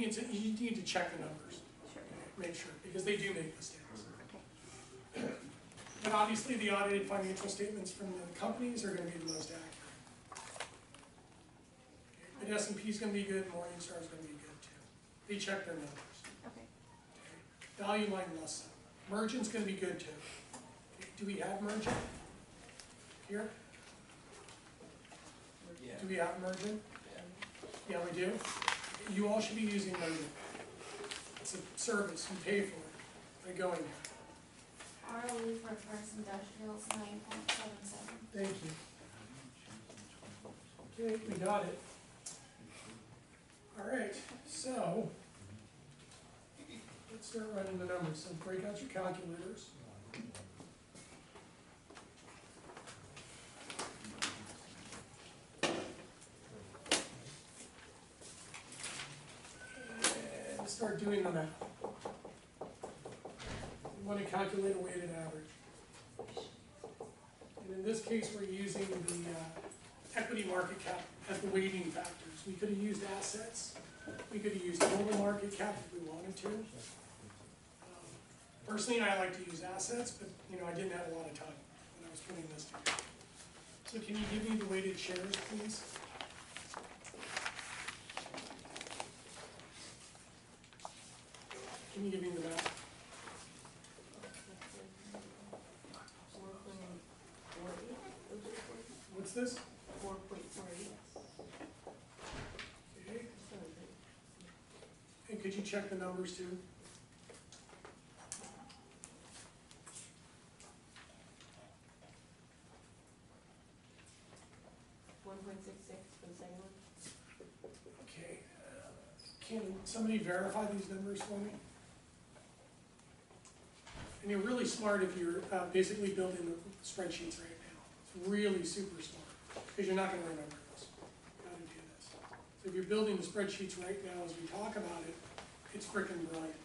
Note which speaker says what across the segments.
Speaker 1: need to check the numbers.
Speaker 2: Sure.
Speaker 1: Okay, make sure, because they do make mistakes.
Speaker 2: Okay.
Speaker 1: But obviously the audited financial statements from the companies are gonna be the most accurate. Okay, but S&P is gonna be good, Morningstar is gonna be good too. They check their numbers.
Speaker 2: Okay.
Speaker 1: Okay. Value line less so. Merchant's gonna be good too. Okay, do we have merchant here?
Speaker 3: Yeah.
Speaker 1: Do we have merchant? Yeah, we do. You all should be using merchant. It's a service, you pay for it by going there.
Speaker 2: ROE for first industrial is 9.77.
Speaker 1: Thank you. Okay, we got it. All right, so let's start running the numbers. So break out your calculators. And start doing the math. We want to calculate a weighted average. And in this case, we're using the equity market cap as the weighting factors. We could have used assets. We could have used total market cap if we wanted to. Personally, I like to use assets, but I didn't have a lot of time when I was putting this together. So can you give me the weighted shares, please? Can you give me the math? What's this?
Speaker 4: 4.48.
Speaker 1: Okay. And could you check the numbers too?
Speaker 4: For the second one.
Speaker 1: Okay. Can somebody verify these numbers for me? And you're really smart if you're basically building the spreadsheets right now. It's really super smart, because you're not going to remember this. You've got to do this. So if you're building the spreadsheets right now as we talk about it, it's freaking brilliant.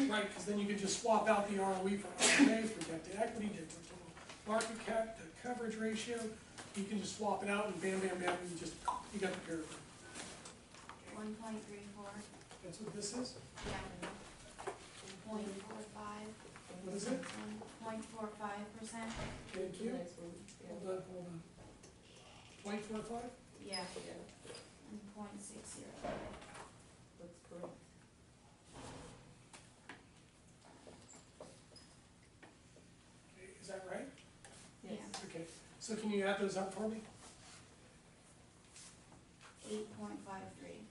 Speaker 1: Right, because then you can just swap out the ROE for ROA, for debt to equity, debt to total market cap, debt coverage ratio. You can just swap it out and bam, bam, bam, you got the paragraph.
Speaker 2: 1.34.
Speaker 1: That's what this is?
Speaker 2: Yeah. 0.45.
Speaker 1: What is it?
Speaker 2: 1.45%.
Speaker 1: Thank you.
Speaker 4: Next one. Yeah.
Speaker 1: Hold on. 0.45?
Speaker 2: Yeah. And 0.60.
Speaker 4: That's correct.
Speaker 1: Okay, is that right?
Speaker 4: Yes.
Speaker 2: Yeah.
Speaker 1: Okay, so can you add those up for me?
Speaker 2: 8.53.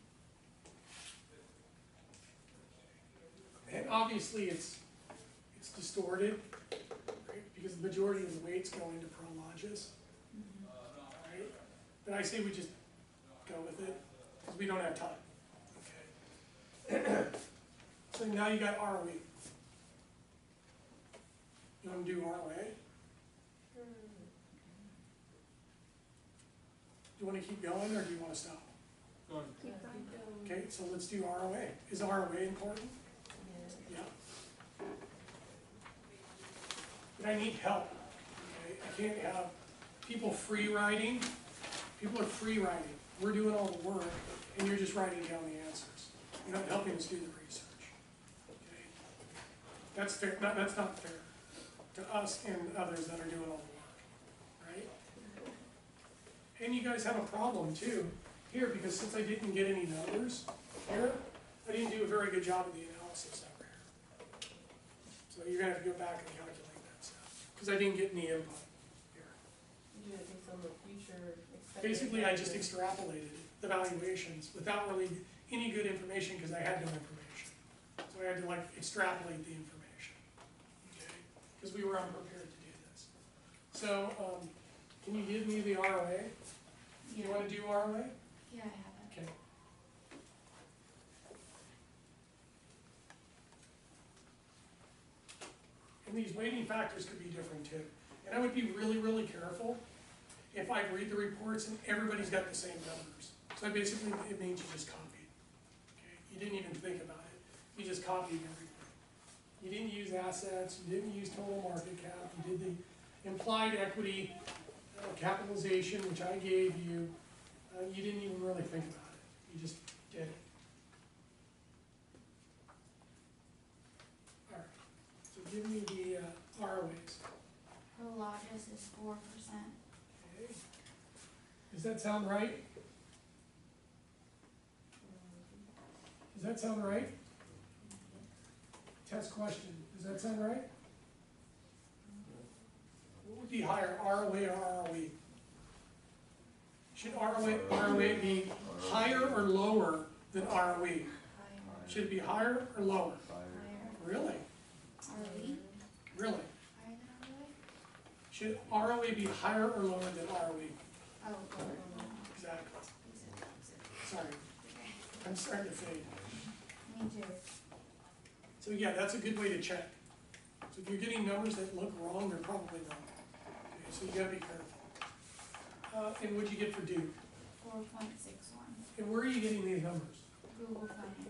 Speaker 1: And obviously it's distorted, right? Because the majority of the weights go into Prologis, right? But I say we just go with it, because we don't have time, okay? So now you got ROE. You want to do ROA? Do you want to keep going, or do you want to stop?
Speaker 2: Keep going.
Speaker 1: Okay, so let's do ROA. Is ROA important?
Speaker 4: Yeah.
Speaker 1: Yeah. But I need help, okay? I can't have people free writing. People are free writing. We're doing all the work, and you're just writing down the answers. You're not helping us do the research, okay? That's fair. That's not fair to us and others that are doing all the work, right? And you guys have a problem too here, because since I didn't get any numbers here, I didn't do a very good job of the analysis over here. So you're gonna have to go back and calculate that stuff, because I didn't get any input here.
Speaker 4: You do based on the future expected.
Speaker 1: Basically, I just extrapolated the valuations without really any good information, because I had no information. So I had to like extrapolate the information, okay? Because we were unprepared to do this. So, can you give me the ROA? You want to do ROA?
Speaker 2: Yeah, I have it.
Speaker 1: Okay. And these weighting factors could be different too. And I would be really, really careful if I read the reports and everybody's got the same numbers. So basically, it means you just copied. Okay? You didn't even think about it. You just copied everything. You didn't use assets, you didn't use total market cap, you did the implied equity capitalization, which I gave you. You didn't even really think about it. You just did it. All right, so give me the ROAs.
Speaker 2: Prologis is 4%.
Speaker 1: Okay. Does that sound right? Does that sound right? Test question, does that sound right? What would be higher, ROA or ROE? Should ROA be higher or lower than ROE?
Speaker 2: Higher.
Speaker 1: Should it be higher or lower?
Speaker 2: Higher.
Speaker 1: Really?
Speaker 2: ROE?
Speaker 1: Really?
Speaker 2: Higher than ROE?
Speaker 1: Should ROA be higher or lower than ROE?
Speaker 2: Oh, lower.
Speaker 1: Exactly.
Speaker 2: Exit.
Speaker 1: Sorry,
Speaker 2: Okay.
Speaker 1: I'm starting to fade.
Speaker 2: Me too.
Speaker 1: So yeah, that's a good way to check. So if you're getting numbers that look wrong, they're probably wrong. Okay, so you gotta be careful. And what'd you get for Duke?
Speaker 2: 4.61.
Speaker 1: And where are you getting these numbers?
Speaker 2: Google Finance.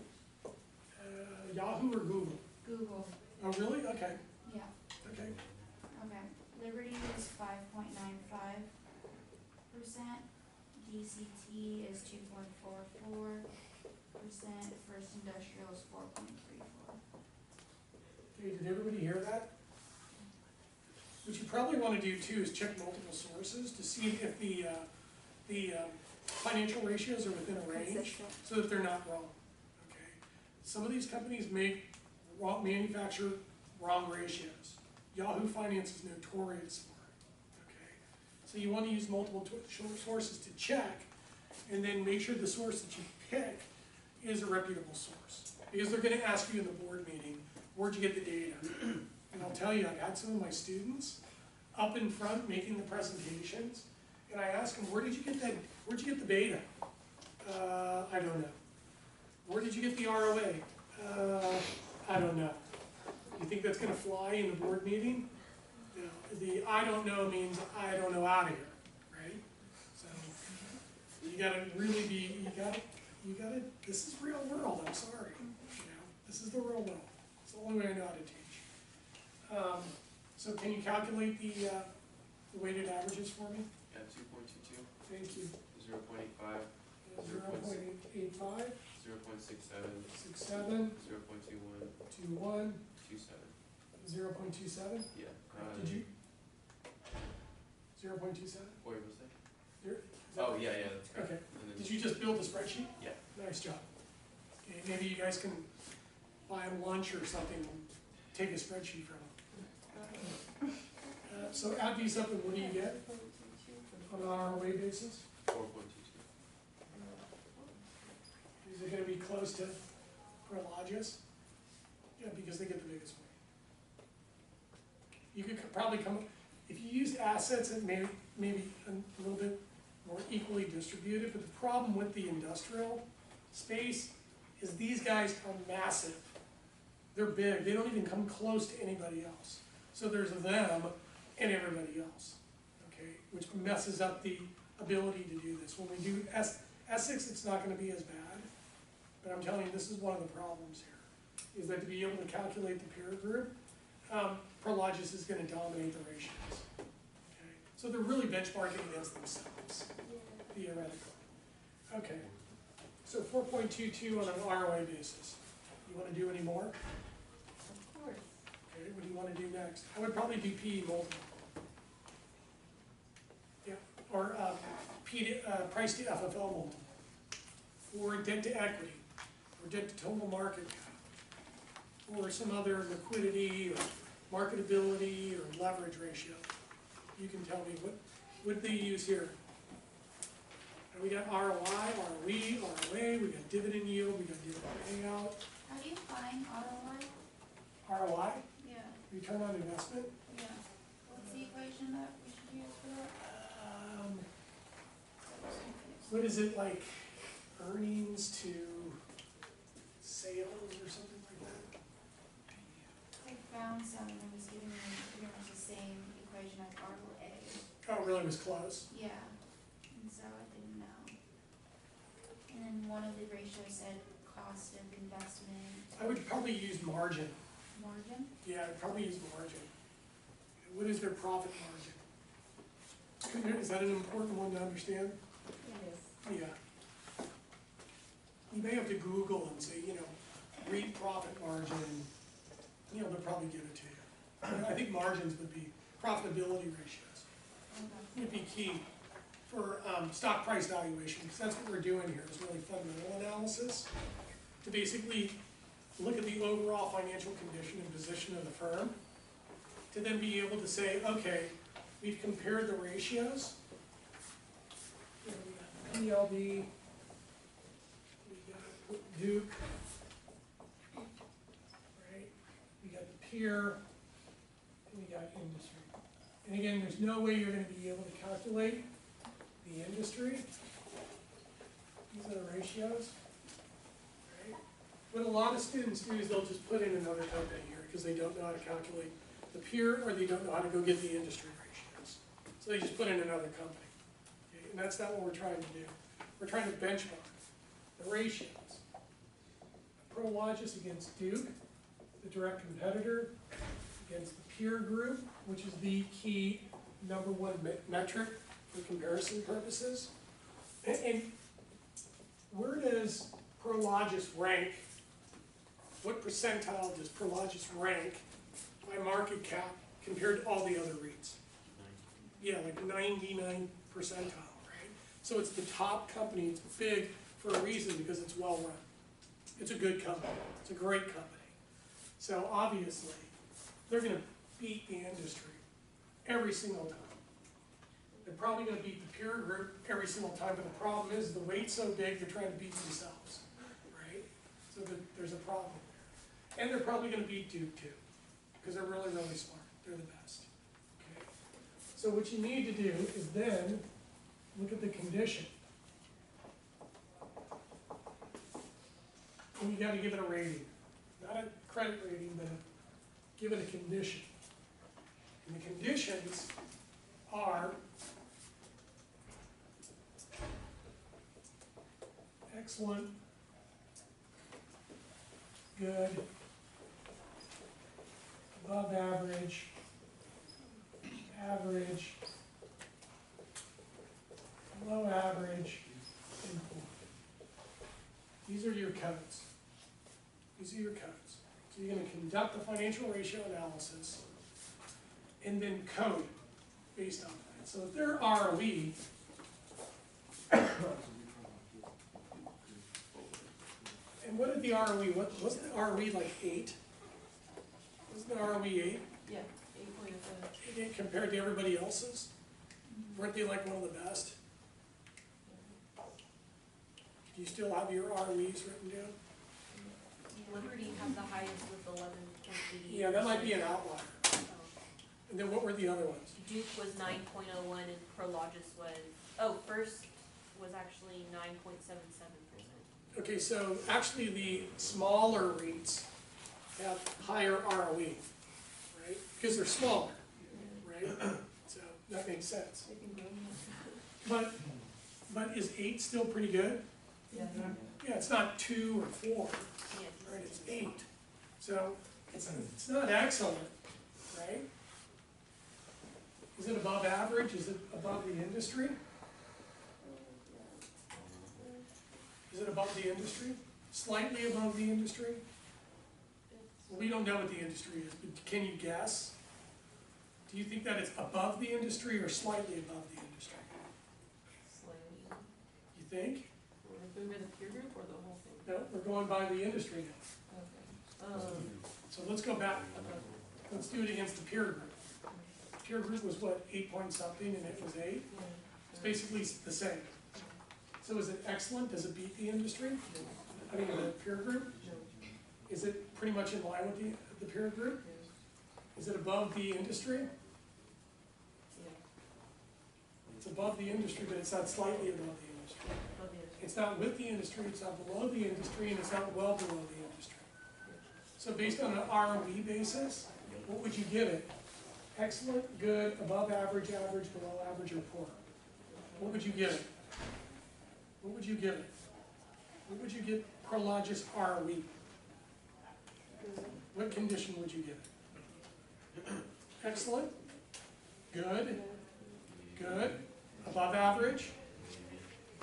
Speaker 1: Yahoo or Google?
Speaker 2: Google.
Speaker 1: Oh, really? Okay,
Speaker 2: Yeah.
Speaker 1: okay.
Speaker 2: Okay. Liberty is 5.95%. DCT is 2.44%. First Industrial is 4.34.
Speaker 1: Okay, did everybody hear that? What you probably want to do too is check multiple sources to see if the financial ratios are within a range, so that they're not wrong, okay? Some of these companies manufacture wrong ratios. Yahoo Finance is notorious for it, okay? So you want to use multiple sources to check, and then make sure the source that you pick is a reputable source. Because they're going to ask you in the board meeting, where'd you get the data? And I'll tell you, I've had some of my students up in front making the presentations, and I ask them, where'd you get the beta? I don't know. Where did you get the ROA? I don't know. You think that's gonna fly in the board meeting? No. The I don't know means I don't know out of here, right? So you gotta really be, you gotta, this is real world, I'm sorry. You know, this is the real world. It's the only way I know how to teach. So can you calculate the weighted averages for me?
Speaker 3: Yeah, 2.22,
Speaker 1: Thank you.
Speaker 3: 0.85,
Speaker 1: 0.85,
Speaker 3: 0.67,
Speaker 1: 67,
Speaker 3: 0.21,
Speaker 1: 21,
Speaker 3: 27.
Speaker 1: 0.27?
Speaker 3: Yeah.
Speaker 1: Did you? 0.27?
Speaker 3: What was that?
Speaker 1: Oh,
Speaker 3: Oh, yeah, that's correct.
Speaker 1: okay.
Speaker 3: And then,
Speaker 1: Did you just build the spreadsheet?
Speaker 3: yeah.
Speaker 1: Nice job. Okay, maybe you guys can buy them lunch or something and take a spreadsheet from them. So add these up and what do you get on an ROA basis?
Speaker 3: 4.22.
Speaker 1: Is it gonna be close to Prologis? Yeah, because they get the biggest one. You could probably come, if you used assets that maybe a little bit more equally distributed, but the problem with the industrial space is these guys are massive. They're big, they don't even come close to anybody else. So there's them and everybody else, okay, which messes up the ability to do this. When we do Essex, it's not gonna be as bad, but I'm telling you, this is one of the problems here, is that to be able to calculate the peer group, Prologis is gonna dominate the ratios, okay? So they're really benchmarking against themselves, theoretically. Okay, so 4.22 on an ROA basis. You wanna do any more?
Speaker 4: Of course.
Speaker 1: Okay, what do you want to do next? I would probably do PE multiple. Yeah, or price to FFL multiple, or debt to equity, or debt to total market cap, or some other liquidity, or marketability, or leverage ratio. You can tell me what they use here. And we got ROI, ROE, ROA, we got dividend yield, we got dividend payout.
Speaker 2: How do you find ROI?
Speaker 1: ROI,
Speaker 2: Yeah,
Speaker 1: return on investment.
Speaker 2: yeah. What's the equation that we should use for that?
Speaker 1: What is it, like earnings to sales or something like that?
Speaker 2: I found some and it was giving me pretty much the same equation as ROA.
Speaker 1: Oh, it really was close.
Speaker 2: Yeah, and so I didn't know. And then one of the ratios said cost of investment
Speaker 1: I would probably use margin.
Speaker 2: margin.
Speaker 1: Yeah, I'd probably use margin. What is their profit margin? Is that an important one to understand?
Speaker 4: Yes.
Speaker 1: Yeah. you may have to Google and say, read profit margin, they'll probably give it to you. I think margins would be, profitability ratios would be key for stock price valuation, because that's what we're doing here, is really fundamental analysis, to basically look at the overall financial condition and position of the firm, to then be able to say, okay, we've compared the ratios. We got PLD, we got Duke, right? We got the peer, and we got industry. And again, there's no way you're going to be able to calculate the industry. These are the ratios. Right? What a lot of students do is they'll just put in another company here because they don't know how to calculate the peer, or they don't know how to go get the industry ratios. So they just put in another company. Okay? And that's not what we're trying to do. We're trying to benchmark the ratios. Prologis against Duke, the direct competitor, against the peer group, which is the key number one metric for comparison purposes. And where does Prologis rank? What percentile does Prologis rank by market cap compared to all the other REITs? Yeah, like 99 percentile, right? So it's the top company. It's big for a reason, because it's well run. It's a good company. It's a great company. So obviously, they're going to beat the industry every single time. They're probably going to beat the peer group every single time, but the problem is the weight's so big, they're trying to beat themselves, right? So there's a problem there. And they're probably going to beat Duke too, because they're really, really smart. They're the best. Okay? So what you need to do is then look at the condition. And you got to give it a rating. Not a credit rating, but give it a condition. And the conditions are excellent, good, above average, average, below average, and poor. These are your codes. These are your codes. So you're going to conduct the financial ratio analysis and then code based on that. So if their ROE, and what did the ROE, wasn't the ROE like 8? Wasn't the ROE 8?
Speaker 4: Yeah, 8.7.
Speaker 1: Compared to everybody else's? Weren't they like one of the best? Do you still have your ROEs written down?
Speaker 4: Liberty had the highest with 11.88.
Speaker 1: Yeah, that might be an outlier. And then what were the other ones?
Speaker 4: Duke was 9.01 and Prologis was, first was actually 9.77%.
Speaker 1: Okay, so actually the smaller REITs have higher ROE, right? Because they're smaller, right? So that makes sense. But is 8 still pretty good?
Speaker 4: Yeah.
Speaker 1: Yeah, it's not 2 or 4, right? It's 8. So it's not excellent, right? Is it above average? Is it above the industry? Is it above the industry? Slightly above the industry? Well, we don't know what the industry is, but can you guess? Do you think that it's above the industry or slightly above the industry?
Speaker 4: Slightly.
Speaker 1: You think?
Speaker 4: Remember the peer group or the whole thing?
Speaker 1: No, we're going by the industry now.
Speaker 4: Okay.
Speaker 1: So let's go back. Let's do it against the peer group. Peer group was what, 8 point something, and it was 8? It's basically the same. So is it excellent? Does it beat the industry? I mean, the peer group? Is it pretty much in line with the peer group? Is it above the industry? It's above the industry, but it's not slightly above the industry. It's not with the industry, it's not below the industry, and it's not well below the industry. So based on an ROE basis, what would you give it? Excellent, good, above average, average, below average, or poor? What would you give it? What would you give it? What would you give Prologis ROE? What condition would you give it? Excellent, good, good, above average,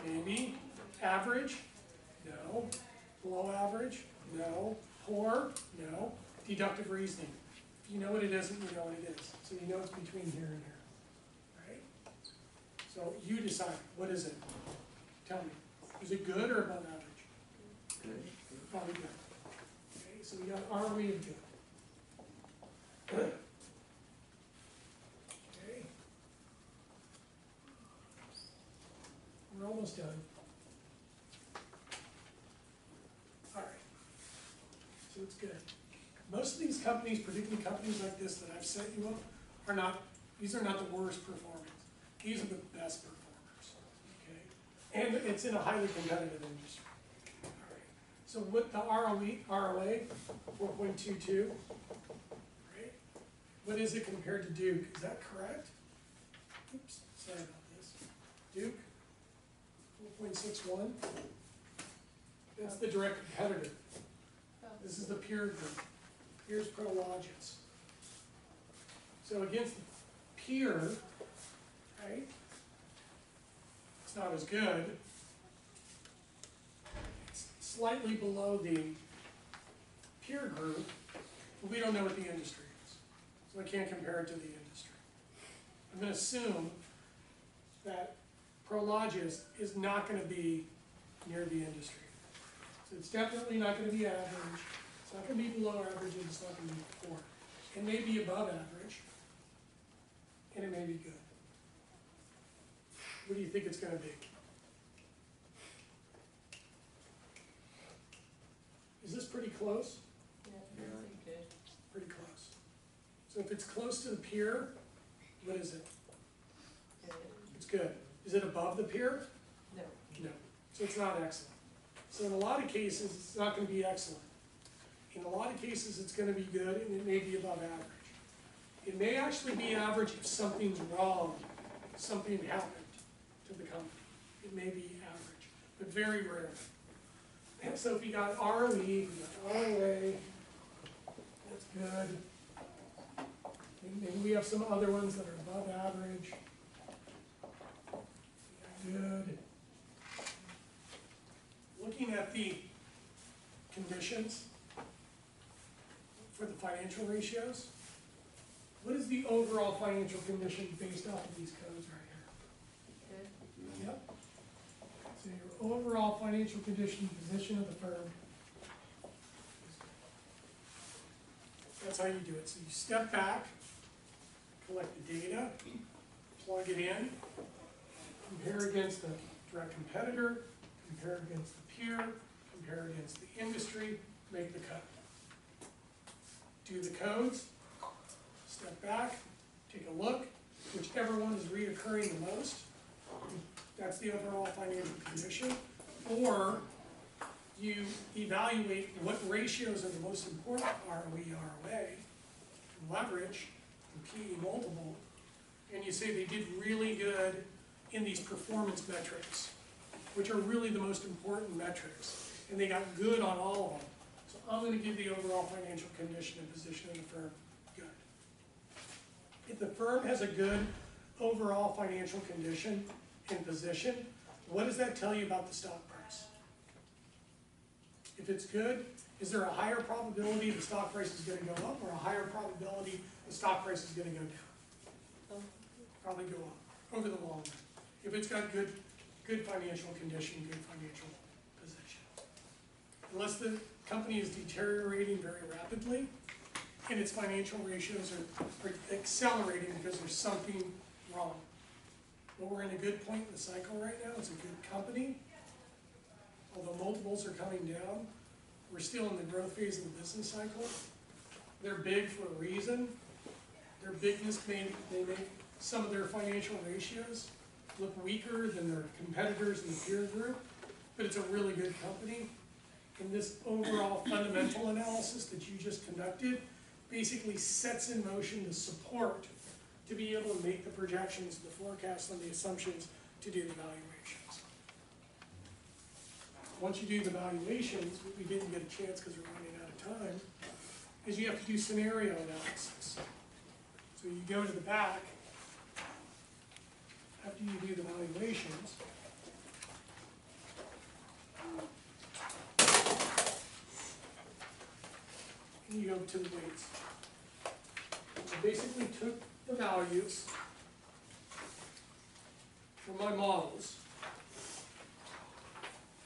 Speaker 1: maybe, average, No. Below average? No. Poor? No. Deductive reasoning. If you know what it isn't, you know what it is. So you know it's between here and here. Right? So you decide, what is it? Tell me. Is it good or above average?
Speaker 3: Good.
Speaker 1: Probably good. Okay, so we got ROE of good. Okay. We're almost done. All right. So it's good. Most of these companies, particularly companies like this that I've set you up, are not, these are not the worst performers. These are the best performers, okay? And it's in a highly competitive industry. All right. So with the ROA, 4.22, right? What is it compared to Duke? Is that correct? Oops, sorry about this. Duke, 4.61. That's the direct competitor. This is the peer group. Here's Prologis. So against the peer, right? It's not as good. It's slightly below the peer group, but we don't know what the industry is. So I can't compare it to the industry. I'm going to assume that Prologis is not going to be near the industry. So it's definitely not going to be average. It's not going to be below average, and it's not going to be poor. It may be above average, and it may be good. What do you think it's going to be? Is this pretty close? Pretty close. So if it's close to the peer, what is it? It's good. Is it above the peer?
Speaker 4: No.
Speaker 1: No. So it's not excellent. So in a lot of cases, it's not going to be excellent. In a lot of cases, it's going to be good, and it may be above average. It may actually be average if something's wrong, something happened to the company. It may be average, but very rare. And so if you got ROE, you got ROA, that's good. Maybe we have some other ones that are above average. Good. Looking at the conditions for the financial ratios, what is the overall financial condition based off of these codes right here?
Speaker 4: Good.
Speaker 1: Yep. So your overall financial condition, position of the firm. That's how you do it. So you step back, collect the data, plug it in, compare against the direct competitor, compare against the peer, compare against the industry, make the cut. Do the codes, step back, take a look, whichever one is reoccurring the most, that's the overall financial condition. Or you evaluate what ratios are the most important, ROE, ROA, leverage, and PE multiple, and you say they did really good in these performance metrics, which are really the most important metrics, and they got good on all of them. So I'm going to give the overall financial condition and position of the firm good. If the firm has a good overall financial condition and position, what does that tell you about the stock price? If it's good, is there a higher probability the stock price is going to go up, or a higher probability the stock price is going to go down? Probably go up over the long run. If it's got good financial condition, good financial position. Unless the company is deteriorating very rapidly and its financial ratios are accelerating because there's something wrong. But we're in a good point in the cycle right now. It's a good company. Although multiples are coming down, we're still in the growth phase of the business cycle. They're big for a reason. Their bigness they make some of their financial ratios look weaker than their competitors in the peer group, but it's a really good company. And this overall fundamental analysis that you just conducted basically sets in motion the support to be able to make the projections, the forecasts, and the assumptions to do the valuations. Once you do the valuations, what we didn't get a chance because we're running out of time, is you have to do scenario analysis. So you go to the back, after you do the valuations, and you go to the weights. I basically took the values from my models,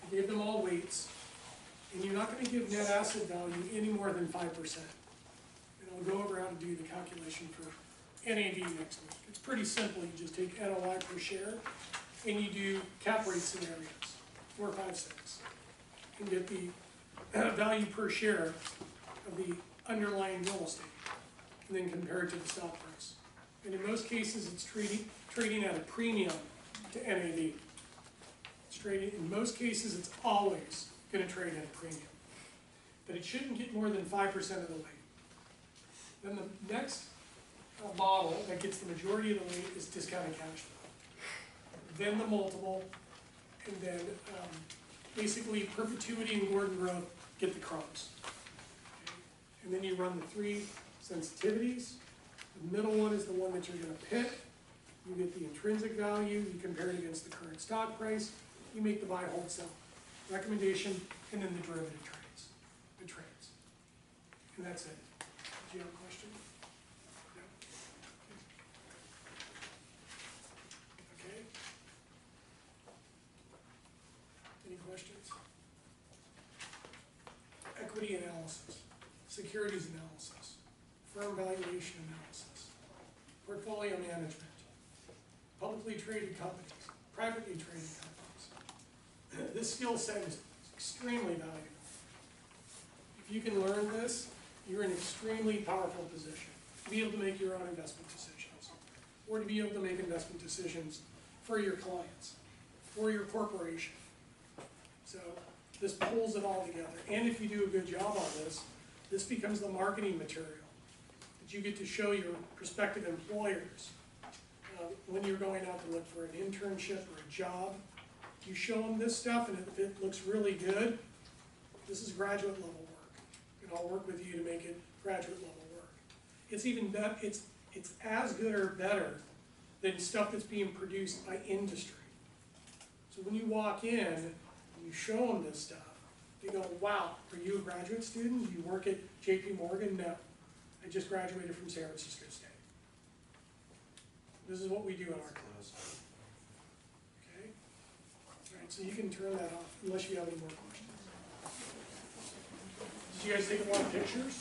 Speaker 1: I gave them all weights, and you're not gonna give net asset value any more than 5%. And I'll go over how to do the calculation for NAV next week. It's pretty simple, you just take NOI per share, and you do cap rate scenarios, 4, 5, 6, and get the value per share of the underlying real estate, and then compare it to the stock price. And in most cases, it's trading at a premium to NAV. It's trading, in most cases, it's always gonna trade at a premium. But it shouldn't get more than 5% of the weight. Then the next model that gets the majority of the weight is discounted cash flow. Then the multiple, and then basically perpetuity and Gordon growth get the crumbs. Okay? And then you run the 3 sensitivities. The middle one is the one that you're gonna pick. You get the intrinsic value, you compare it against the current stock price, you make the buy, hold, sell recommendation, and then the derivative trades, the trades. And that's it. Do you have a question? No? Okay. Any questions? Equity analysis, securities analysis, firm valuation analysis, portfolio management, publicly traded companies, privately traded companies. This skill set is extremely valuable. If you can learn this, you're in an extremely powerful position to be able to make your own investment decisions, or to be able to make investment decisions for your clients, for your corporation. So this pulls it all together. And if you do a good job on this, this becomes the marketing material that you get to show your prospective employers when you're going out to look for an internship or a job. You show them this stuff, and if it looks really good, this is graduate level work, and I'll work with you to make it graduate level work. It's even better, it's as good or better than stuff that's being produced by industry. So when you walk in and you show them this stuff, they go, wow, are you a graduate student? Do you work at JP Morgan? No, I just graduated from San Francisco State. This is what we do in our class. Okay? All right, so you can turn that off unless you have any more questions. Did you guys take a lot of pictures?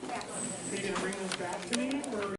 Speaker 2: Yeah.
Speaker 1: Are you gonna bring those back to me, or?